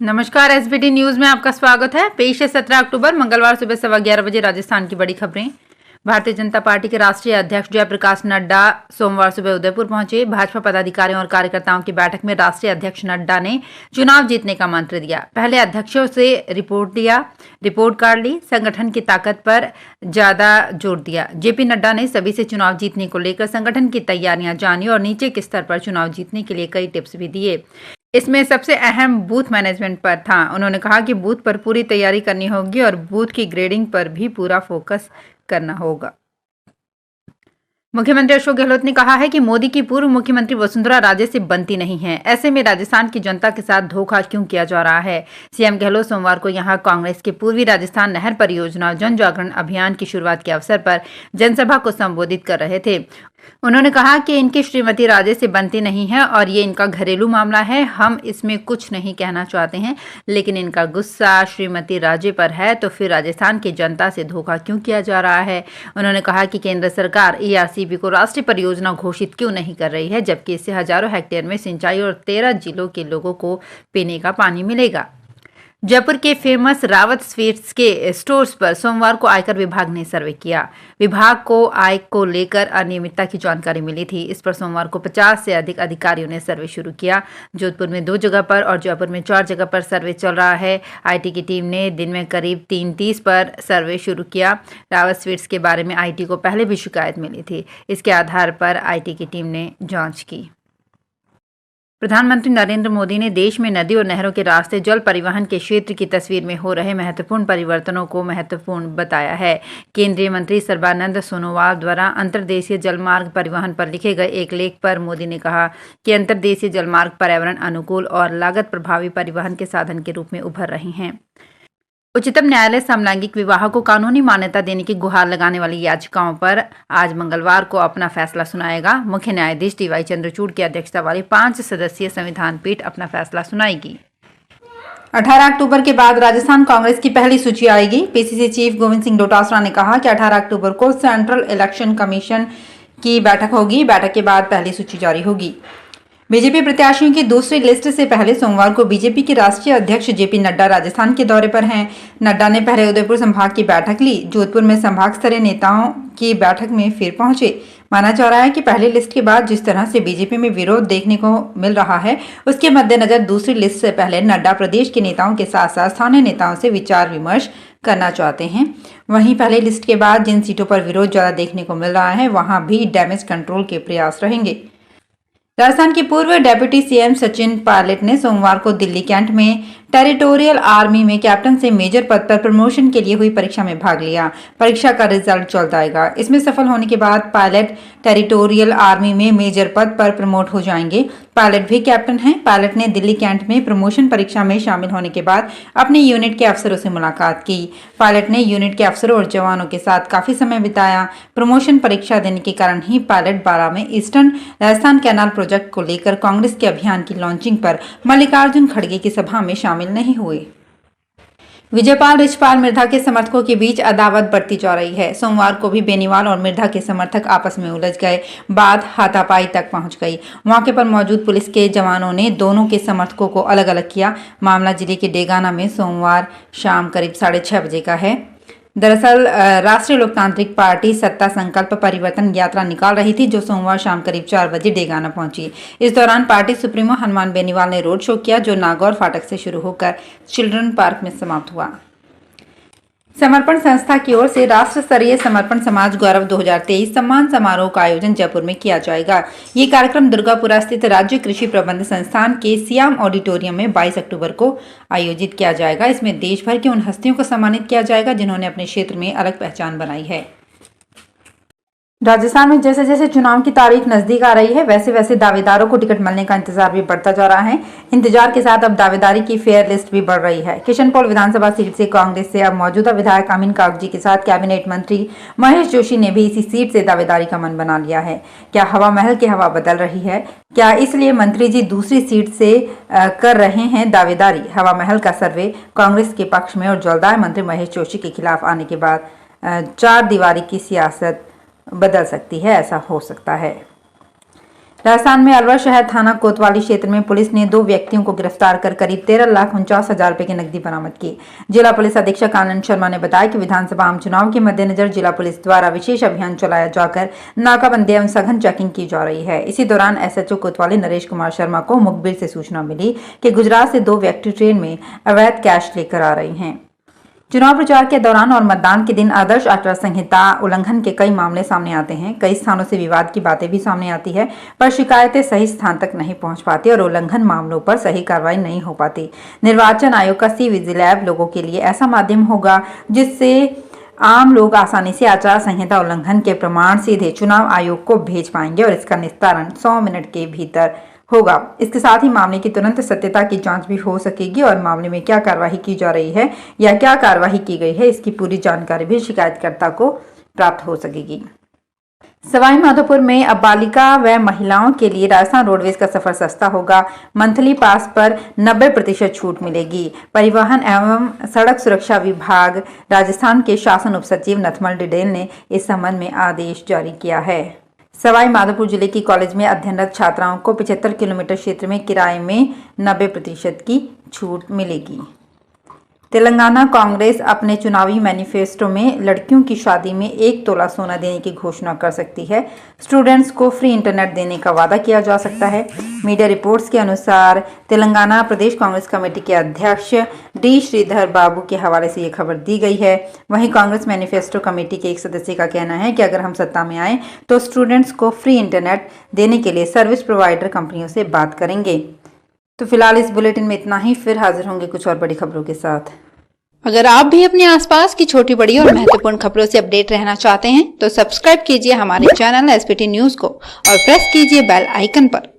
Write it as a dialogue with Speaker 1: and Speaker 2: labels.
Speaker 1: नमस्कार। SBT news में आपका स्वागत है। पेश है 17 अक्टूबर मंगलवार सुबह 11:15 बजे राजस्थान की बड़ी खबरें। भारतीय जनता पार्टी के राष्ट्रीय अध्यक्ष जयप्रकाश नड्डा सोमवार सुबह उदयपुर पहुंचे। भाजपा पदाधिकारियों और कार्यकर्ताओं की बैठक में राष्ट्रीय अध्यक्ष नड्डा ने चुनाव जीतने का मंत्र दिया। पहले अध्यक्षों से रिपोर्ट कार्ड ली, संगठन की ताकत पर ज्यादा जोर दिया। जेपी नड्डा ने सभी से चुनाव जीतने को लेकर संगठन की तैयारियां जानी और नीचे के स्तर पर चुनाव जीतने के लिए कई टिप्स भी दिए। इसमें सबसे अहम बूथ मैनेजमेंट पर था। उन्होंने कहा कि बूथ पर पूरी तैयारी करनी होगी और बूथ की ग्रेडिंग पर भी पूरा फोकस करना होगा। मुख्यमंत्री अशोक गहलोत ने कहा है कि मोदी की पूर्व मुख्यमंत्री वसुंधरा राजे से बनती नहीं है। ऐसे में राजस्थान की जनता के साथ धोखा क्यों किया जा रहा है। सीएम गहलोत सोमवार को यहां कांग्रेस के पूर्वी राजस्थान नहर परियोजना जन जागरण अभियान की शुरुआत के अवसर पर जनसभा को संबोधित कर रहे थे। उन्होंने कहा कि इनकी श्रीमती राजे से बनती नहीं है और ये इनका घरेलू मामला है। हम इसमें कुछ नहीं कहना चाहते हैं, लेकिन इनका गुस्सा श्रीमती राजे पर है तो फिर राजस्थान की जनता से धोखा क्यों किया जा रहा है। उन्होंने कहा कि केंद्र सरकार ईआरसीबी को राष्ट्रीय परियोजना घोषित क्यों नहीं कर रही है, जबकि इससे हजारों हेक्टेयर में सिंचाई और 13 जिलों के लोगों को पीने का पानी मिलेगा। जयपुर के फेमस रावत स्वीट्स के स्टोर्स पर सोमवार को आयकर विभाग ने सर्वे किया। विभाग को आय को लेकर अनियमितता की जानकारी मिली थी। इस पर सोमवार को 50 से अधिक अधिकारियों ने सर्वे शुरू किया। जोधपुर में 2 जगह पर और जयपुर में 4 जगह पर सर्वे चल रहा है। आईटी की टीम ने दिन में करीब 3:30 पर सर्वे शुरू किया। रावत स्वीट्स के बारे में आईटी को पहले भी शिकायत मिली थी। इसके आधार पर आईटी की टीम ने जांच की। प्रधानमंत्री नरेंद्र मोदी ने देश में नदी और नहरों के रास्ते जल परिवहन के क्षेत्र की तस्वीर में हो रहे महत्वपूर्ण परिवर्तनों को महत्वपूर्ण बताया है। केंद्रीय मंत्री सर्बानंद सोनोवाल द्वारा अंतर्देशीय जलमार्ग परिवहन पर लिखे गए एक लेख पर मोदी ने कहा कि अंतर्देशीय जलमार्ग पर्यावरण अनुकूल और लागत प्रभावी परिवहन के साधन के रूप में उभर रहे हैं। उच्चतम न्यायालय समलैंगिक विवाह को कानूनी मान्यता देने की गुहार लगाने वाली याचिकाओं पर आज मंगलवार को अपना फैसला सुनाएगा। मुख्य न्यायाधीश डीवाई चंद्रचूड़ की अध्यक्षता वाली 5 सदस्यीय संविधान पीठ अपना फैसला सुनाएगी। 18 अक्टूबर के बाद राजस्थान कांग्रेस की पहली सूची आएगी। पीसीसी चीफ गोविंद सिंह डोटासरा ने कहा कि 18 अक्टूबर को सेंट्रल इलेक्शन कमीशन की बैठक होगी। बैठक के बाद पहली सूची जारी होगी। बीजेपी प्रत्याशियों की दूसरी लिस्ट से पहले सोमवार को बीजेपी के राष्ट्रीय अध्यक्ष जेपी नड्डा राजस्थान के दौरे पर हैं। नड्डा ने पहले उदयपुर संभाग की बैठक ली। जोधपुर में संभाग स्तरीय नेताओं की बैठक में फिर पहुंचे। माना जा रहा है कि पहली लिस्ट के बाद जिस तरह से बीजेपी में विरोध देखने को मिल रहा है, उसके मद्देनजर दूसरी लिस्ट से पहले नड्डा प्रदेश के नेताओं के साथ साथ स्थानीय नेताओं से विचार विमर्श करना चाहते हैं। वहीं पहली लिस्ट के बाद जिन सीटों पर विरोध ज्यादा देखने को मिल रहा है, वहां भी डैमेज कंट्रोल के प्रयास रहेंगे। राजस्थान के पूर्व डेप्यूटी सीएम सचिन पायलट ने सोमवार को दिल्ली कैंट में टेरिटोरियल आर्मी में कैप्टन से मेजर पद पर प्रमोशन के लिए हुई परीक्षा में भाग लिया। परीक्षा का रिजल्ट जल्द आएगा। इसमें सफल होने के बाद पायलट टेरिटोरियल आर्मी में मेजर पद पर प्रमोट हो जाएंगे। पायलट भी कैप्टन हैं। पायलट ने दिल्ली कैंट में प्रमोशन परीक्षा में शामिल होने के बाद अपनी यूनिट के अफसरों से मुलाकात की। पायलट ने यूनिट के अफसरों और जवानों के साथ काफी समय बिताया। प्रमोशन परीक्षा देने के कारण ही पायलट 12 में ईस्टर्न राजस्थान कैनाल प्रोजेक्ट को लेकर कांग्रेस के अभियान की लॉन्चिंग पर मल्लिकार्जुन खड़गे की सभा में शामिल नहीं हुए। विजयपाल रिछपाल मिर्धा के समर्थकों के बीच अदावत बढ़ती जा रही है। सोमवार को भी बेनीवाल और मिर्धा के समर्थक आपस में उलझ गए। बात हाथापाई तक पहुंच गई। मौके पर मौजूद पुलिस के जवानों ने दोनों के समर्थकों को अलग अलग किया। मामला जिले के डेगाना में सोमवार शाम करीब 6:30 बजे का है। दरअसल राष्ट्रीय लोकतांत्रिक पार्टी सत्ता संकल्प परिवर्तन यात्रा निकाल रही थी, जो सोमवार शाम करीब 4 बजे डेगाना पहुंची। इस दौरान पार्टी सुप्रीमो हनुमान बेनीवाल ने रोड शो किया, जो नागौर फाटक से शुरू होकर चिल्ड्रन पार्क में समाप्त हुआ। समर्पण संस्था की ओर से राष्ट्र स्तरीय समर्पण समाज गौरव 2023 सम्मान समारोह का आयोजन जयपुर में किया जाएगा। ये कार्यक्रम दुर्गापुरा स्थित राज्य कृषि प्रबंध संस्थान के सियाम ऑडिटोरियम में 22 अक्टूबर को आयोजित किया जाएगा। इसमें देश भर की उन हस्तियों को सम्मानित किया जाएगा जिन्होंने अपने क्षेत्र में अलग पहचान बनाई है। राजस्थान में जैसे जैसे चुनाव की तारीख नजदीक आ रही है, वैसे वैसे दावेदारों को टिकट मिलने का इंतजार भी बढ़ता जा रहा है। इंतजार के साथ अब दावेदारी की फेयर लिस्ट भी बढ़ रही है। किशनपोल विधानसभा सीट से कांग्रेस से अब मौजूदा विधायक अमीन कागजी के साथ कैबिनेट मंत्री महेश जोशी ने भी इसी सीट से दावेदारी का मन बना लिया है। क्या हवा महल की हवा बदल रही है? क्या इसलिए मंत्री जी दूसरी सीट से कर रहे हैं दावेदारी? हवा महल का सर्वे कांग्रेस के पक्ष में और जलदाय मंत्री महेश जोशी के खिलाफ आने के बाद 4 दीवारी की सियासत बदल सकती है, ऐसा हो सकता है। राजस्थान में अलवर शहर थाना कोतवाली क्षेत्र में पुलिस ने 2 व्यक्तियों को गिरफ्तार कर करीब 13,49,000 रुपए की नकदी बरामद की। जिला पुलिस अधीक्षक आनंद शर्मा ने बताया कि विधानसभा आम चुनाव के मद्देनजर जिला पुलिस द्वारा विशेष अभियान चलाया जाकर नाकाबंदी एवं सघन चेकिंग की जा रही है। इसी दौरान एसएचओ कोतवाली नरेश कुमार शर्मा को मुखबिर से सूचना मिली कि गुजरात से 2 व्यक्ति ट्रेन में अवैध कैश लेकर आ रहे हैं। चुनाव प्रचार के दौरान और मतदान के दिन आदर्श आचार संहिता उल्लंघन के कई मामले सामने आते हैं। कई स्थानों से विवाद की बातें भी सामने आती है, पर शिकायतें सही स्थान तक नहीं पहुंच पाती और उल्लंघन मामलों पर सही कार्रवाई नहीं हो पाती। निर्वाचन आयोग का सी-विजिल लोगों के लिए ऐसा माध्यम होगा जिससे आम लोग आसानी से आचार संहिता उल्लंघन के प्रमाण सीधे चुनाव आयोग को भेज पाएंगे और इसका निस्तारण 100 मिनट के भीतर होगा। इसके साथ ही मामले की तुरंत सत्यता की जांच भी हो सकेगी और मामले में क्या कार्यवाही की जा रही है या क्या कार्यवाही की गई है, इसकी पूरी जानकारी भी शिकायतकर्ता को प्राप्त हो सकेगी। सवाई माधोपुर में अब बालिका व महिलाओं के लिए राजस्थान रोडवेज का सफर सस्ता होगा। मंथली पास पर 90% छूट मिलेगी। परिवहन एवं सड़क सुरक्षा विभाग राजस्थान के शासन उप सचिव नथमल डिडेल ने इस संबंध में आदेश जारी किया है। सवाई माधोपुर जिले की कॉलेज में अध्ययनरत छात्राओं को 75 किलोमीटर क्षेत्र में किराए में 90% की छूट मिलेगी। तेलंगाना कांग्रेस अपने चुनावी मैनिफेस्टो में लड़कियों की शादी में 1 तोला सोना देने की घोषणा कर सकती है। स्टूडेंट्स को फ्री इंटरनेट देने का वादा किया जा सकता है। मीडिया रिपोर्ट्स के अनुसार तेलंगाना प्रदेश कांग्रेस कमेटी के अध्यक्ष डी श्रीधर बाबू के हवाले से ये खबर दी गई है। वहीं कांग्रेस मैनिफेस्टो कमेटी के एक सदस्य का कहना है कि अगर हम सत्ता में आए तो स्टूडेंट्स को फ्री इंटरनेट देने के लिए सर्विस प्रोवाइडर कंपनियों से बात करेंगे। तो फिलहाल इस बुलेटिन में इतना ही, फिर हाजिर होंगे कुछ और बड़ी खबरों के साथ।
Speaker 2: अगर आप भी अपने आसपास की छोटी बड़ी और महत्वपूर्ण खबरों से अपडेट रहना चाहते हैं तो सब्सक्राइब कीजिए हमारे चैनल एसपीटी न्यूज को और प्रेस कीजिए बेल आइकन पर।